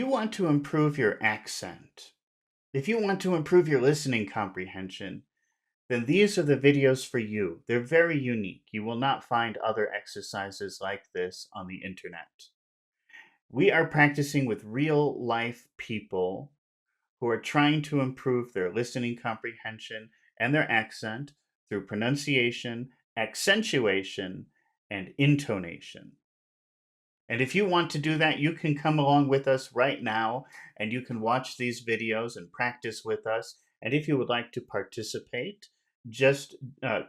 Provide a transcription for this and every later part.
you want to improve your accent, if you want to improve your listening comprehension, then these are the videos for you. They're very unique. You will not find other exercises like this on the internet. We are practicing with real life people who are trying to improve their listening comprehension and their accent through pronunciation, accentuation, and intonation. And if you want to do that, you can come along with us right now and you can watch these videos and practice with us. And if you would like to participate, just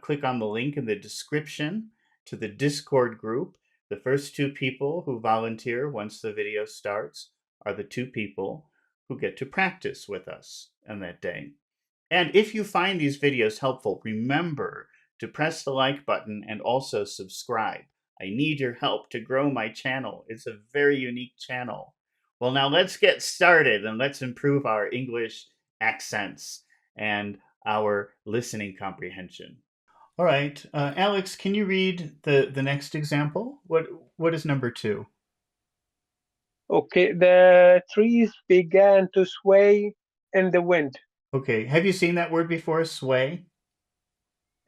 click on the link in the description to the Discord group. The first two people who volunteer once the video starts are the two people who get to practice with us on that day. And if you find these videos helpful, remember to press the like button and also subscribe. I need your help to grow my channel. It's a very unique channel. Well, now let's get started and let's improve our English accents and our listening comprehension. All right, Alex, can you read the next example? What is number 2? Okay, the trees began to sway in the wind. Okay, have you seen that word before, sway?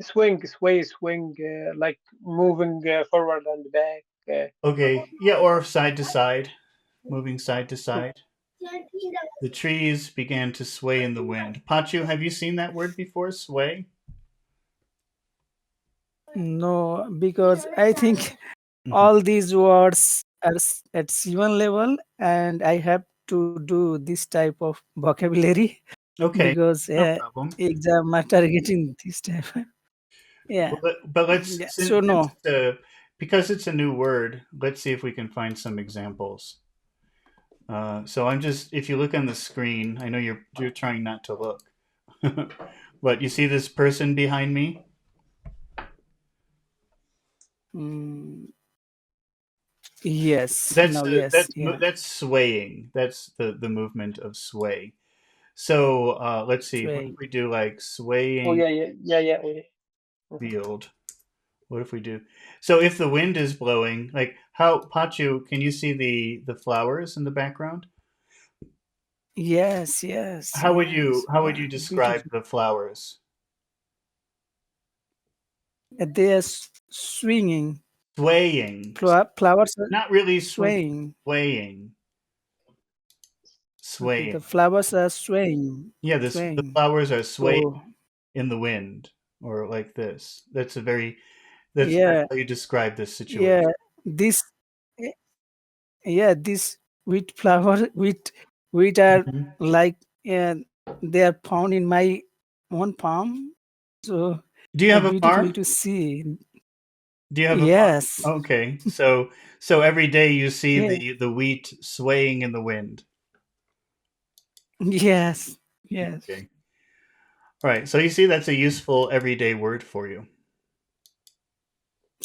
Swing, sway, swing, like moving forward and back. Okay, yeah, or side to side, moving side to side. The trees began to sway in the wind. Pachu, have you seen that word before, sway? No, because I think Mhm. all these words are at C1 level, and I have to do this type of vocabulary Okay, because no problem. exam are targeting this type. Yeah, But let's, yeah. since So no. because it's a new word, let's see if we can find some examples. So I'm just, if you look on the screen, I know you're trying not to look, but you see this person behind me? Mm, yes. That's Now, yes. Yeah. that's swaying. That's the movement of sway. So let's see. What if Sway. we do like Oh swaying yeah, yeah, yeah, yeah. field? What if we do? So if the wind is blowing, like how Pachu, can you see the flowers in the background? Yes. Yes. How would you Yes. how would you Wow. describe Beautiful. the flowers? They are swinging. Swaying. Flowers are Not really swinging. swaying. Swaying. Okay. The Swaying. flowers are swaying. Yeah, the Swaying. flowers are swaying So in the wind or like this. That's yeah. how you describe this Yeah. situation. This. eh, Yeah. This wheat flower. Wheat are Mhm. like. Yeah. They are found in my own palm. So Do you have a beautiful farm? to see. Do you have a Yes. farm? Okay. So every day you see Yeah. the wheat swaying in the wind. Yes. Yes. Okay. All right. So you see that's a useful everyday word for you.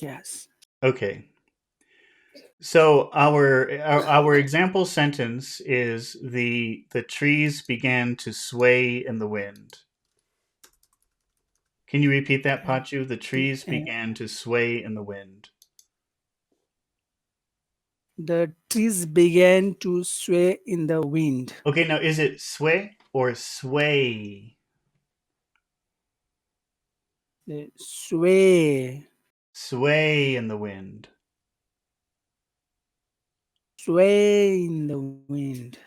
Yes. Okay. So our example sentence is the trees began to sway in the wind. Can you repeat that, Pachu? The trees Uh, began to sway in the wind. The trees began to sway in the wind. Okay, now is it sway or sway? Sway. Sway in the wind. Sway in the wind.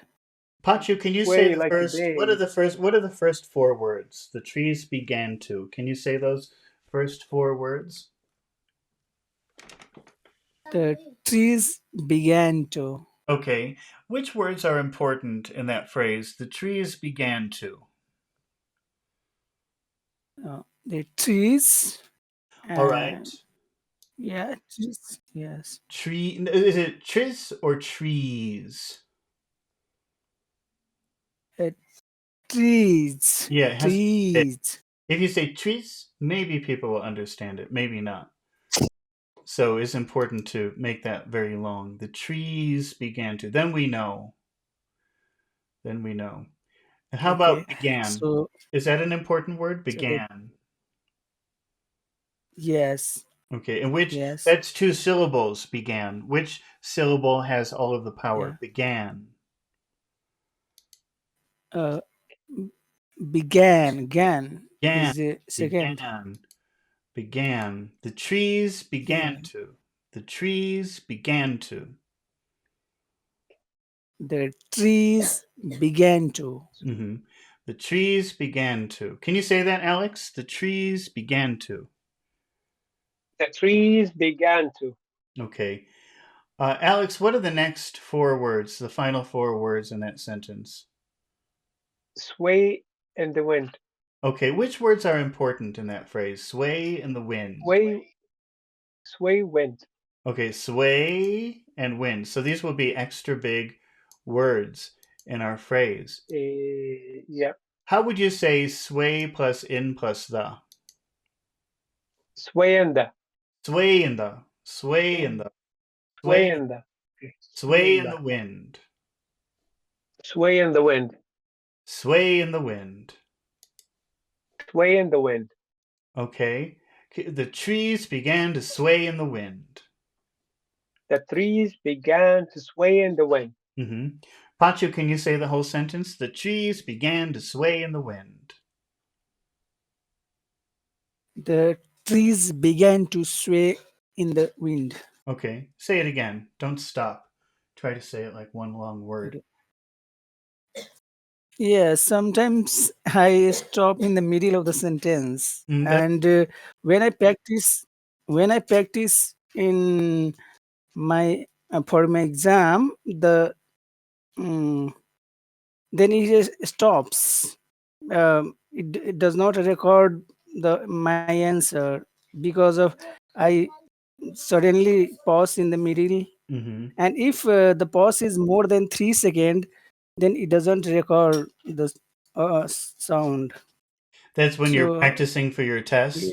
Pachu, can you say Sway the like first? they. What are the first 4 words? The trees began to. Can you say those first 4 words? The trees began to. Okay. Which words are important in that phrase? The trees began to. The trees. All right. Yeah. Trees. Yes. Tree. Is it tris or trees? Uh, Trees. Yeah, it has. Trees. If you say trees, maybe people will understand it. Maybe not. So it's important to make that very long. The trees began to. Then we know. Then we know. And how Okay. about began? So Is that an important word? the Began. yes. Okay. And which, Yes. that's 2 syllables, began. Which syllable has all of the power? Yeah. Began. uh, began Began, is the second. began, began. The trees began Yeah, to. The trees began to. the trees began to. hmm The trees began to. Can you say that, Alex? The trees began to. The trees began to Okay. Alex, what are the next four words, the final four words in that sentence? sway in the wind. Okay, which words are important in that phrase? Sway in the wind. Sway, sway wind. Okay, sway and wind. So these will be extra big words in our phrase. Yeah, How would you say sway plus in plus the? sway in the, Sway in the, sway in the, sway sway, in the, okay. Sway sway in in the, the wind, sway in the wind, sway in the wind. sway in the wind. Okay, the trees began to sway in the wind. The trees began to sway in the wind. Mm-hmm. Pachu, can you say the whole sentence? The trees began to sway in the wind. The trees began to sway in the wind. Okay, say it again. Don't stop. Try to say it like one long word. Okay. Yeah, sometimes I stop in the middle of the sentence, That, and when I practice, in my for my exam, mm, then it just stops. It does not record my answer because of I suddenly pause in the middle, hmm and if the pause is more than 3 seconds, then it doesn't record the sound. That's when you're So practicing for your yeah, test.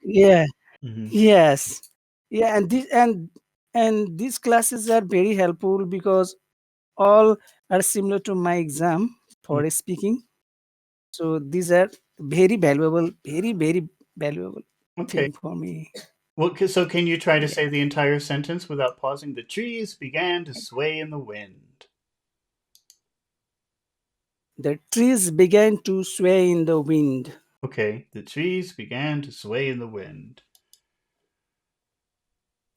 yeah, hmm yes, yeah, and these classes are very helpful because all are similar to my exam for speaking. So these are very valuable Okay. thing for me. Well, so can you try to Yeah. say the entire sentence without pausing? The trees began to sway in the wind. The trees began to sway in the wind. Okay. The trees began to sway in the wind.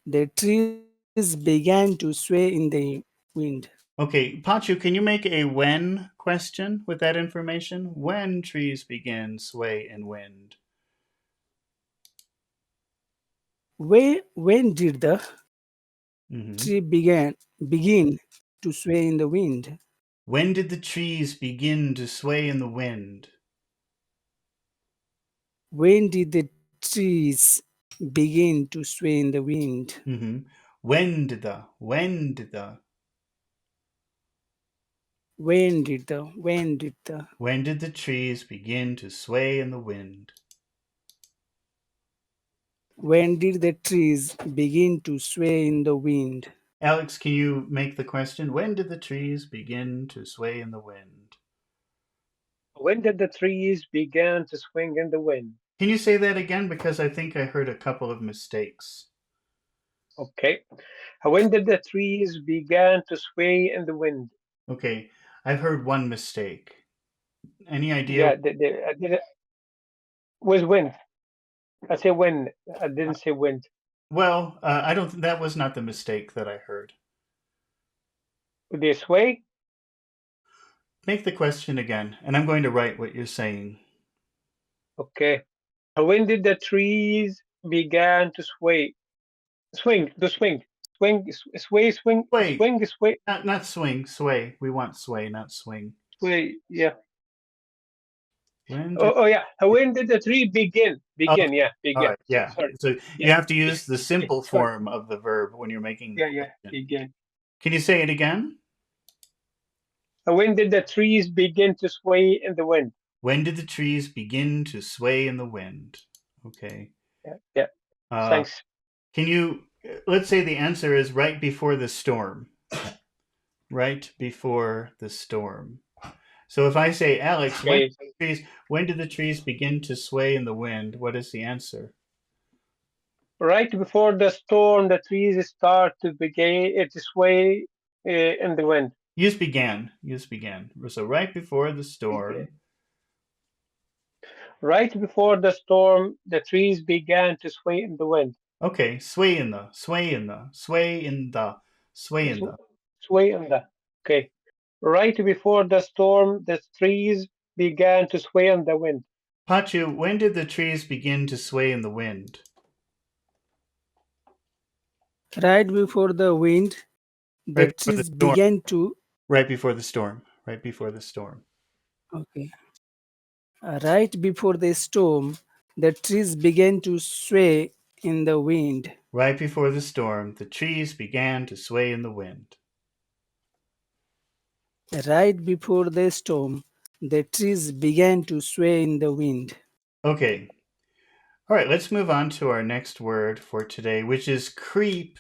The trees began to sway in the wind. Okay, Pachu, can you make a when question with that information? When trees begin sway in wind? When did the hmm tree begin to sway in the wind? When did the trees begin to sway in the wind? When did the trees begin to sway in the wind? hmm when did the, When did the when did the trees begin to sway in the wind? when did the trees begin to sway in the wind? Alex, can you make the question? When did the trees begin to sway in the wind? When did the trees begin to swing in the wind? Can you say that again? Because I think I heard a couple of mistakes. Okay. When did the trees begin to sway in the wind? Okay, I've heard one mistake. Any idea? Yeah, I did it was wind. I said wind. I didn't say wind. Well, I don't. That was not the mistake that I heard. Would they sway? Make the question again, and I'm going to write what you're saying. Okay. When did the trees begin to sway? Swing, to swing, swing, sway, swing, Sway, swing, sway, not swing, sway. We want sway, not swing. sway. Yeah. When did? Oh yeah. When did the tree begin? Oh, Begin. Yeah. all Begin. right, yeah. Sorry. So Yeah. you have to use the Yeah. simple Sorry. form of the verb when you're making the Yeah. Yeah. question. Begin. Can you say it again? When did the trees begin to sway in the wind? When did the trees begin to sway in the wind? Okay. Yeah. Yeah. Uh, Thanks. can you? Let's say the answer is right before the storm. Right before the storm. So if I say, Alex, Okay. when did the trees begin to sway in the wind? What is the answer? Right before the storm, the trees start to begin to sway in the wind. Use began. Use began. So right before the storm. Began. Right before the storm, the trees began to sway in the wind. Okay, sway in the, sway in the, sway in the, sway in the. Sway in the. Okay. Right before the storm, the trees began to sway in the wind. Pachu, when did the trees begin to sway in the wind? Right before the wind, the Right before the trees storm. began to. Right before the storm. Right before the storm. Okay. Right before the storm, the trees began to sway in the wind. Right before the storm, the trees began to sway in the wind. Right before the storm, the trees began to sway in the wind. Okay. All right, let's move on to our next word for today, which is creep